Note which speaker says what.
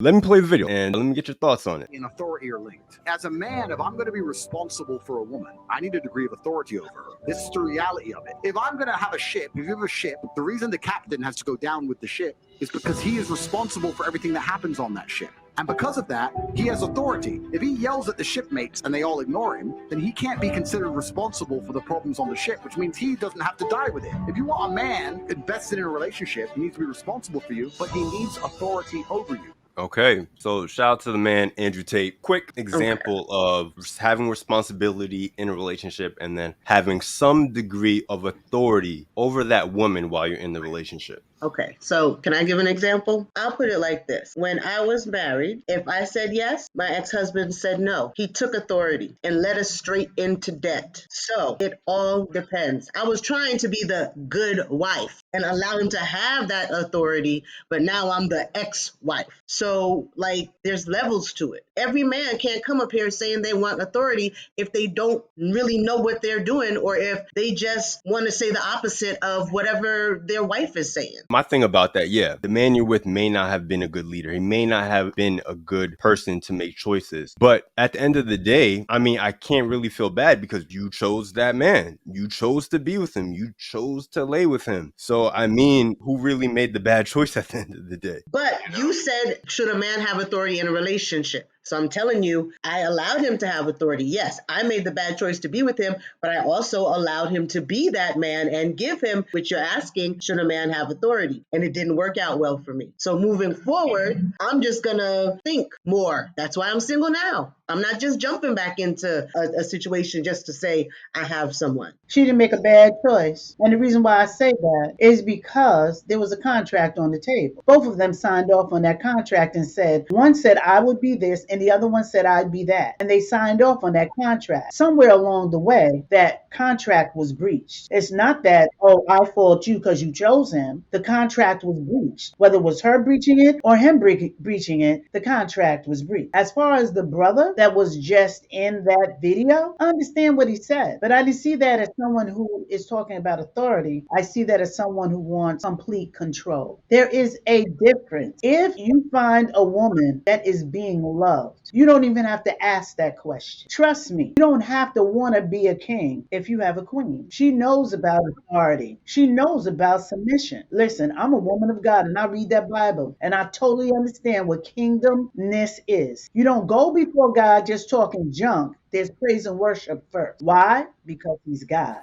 Speaker 1: Let me play the video and let me get your thoughts on it.
Speaker 2: And authority are linked. As a man, if I'm going to be responsible for a woman, I need a degree of authority over her. This is the reality of it. If I'm going to have a ship, if you have a ship, the reason the captain has to go down with the ship is because he is responsible for everything that happens on that ship. And because of that, he has authority. If he yells at the shipmates and they all ignore him, then he can't be considered responsible for the problems on the ship, which means he doesn't have to die with it. If you want a man invested in a relationship, he needs to be responsible for you, but he needs authority over you.
Speaker 1: Okay, so shout out to the man, Andrew Tate. Quick example of having responsibility in a relationship and then having some degree of authority over that woman while you're in the relationship.
Speaker 3: Okay, so can I give an example? I'll put it like this. When I was married, if I said yes, my ex-husband said no. He took authority and led us straight into debt. So it all depends. I was trying to be the good wife and allow him to have that authority, but now I'm the ex-wife. So like there's levels to it. Every man can't come up here saying they want authority if they don't really know what they're doing or if they just want to say the opposite of whatever their wife is saying.
Speaker 1: My thing about that, yeah, the man you're with may not have been a good leader. He may not have been a good person to make choices. But at the end of the day, I mean, I can't really feel bad because you chose that man. You chose to be with him. You chose to lay with him. So, I mean, who really made the bad choice at the end of the day?
Speaker 3: But you said, should a man have authority in a relationship? So I'm telling you, I allowed him to have authority. Yes, I made the bad choice to be with him, but I also allowed him to be that man and give him, which you're asking, should a man have authority? And it didn't work out well for me. So moving forward, I'm just going to think more. That's why I'm single now. I'm not just jumping back into a situation just to say I have someone.
Speaker 4: She didn't make a bad choice. And the reason why I say that is because there was a contract on the table. Both of them signed off on that contract and said, one said I would be this and the other one said I'd be that. And they signed off on that contract. Somewhere along the way, that contract was breached. It's not that, oh, I fault you because you chose him. The contract was breached. Whether it was her breaching it or him breaching it, the contract was breached. As far as the brother that was just in that video, I understand what he said, but I didn't see that as someone who is talking about authority. I see that as someone who wants complete control. There is a difference. If you find a woman that is being loved, you don't even have to ask that question. Trust me, you don't have to want to be a king if you have a queen. She knows about authority. She knows about submission. Listen, I'm a woman of God and I read that Bible and I totally understand what kingdomness is. You don't go before God just talking junk. There's praise and worship first. Why? Because he's God.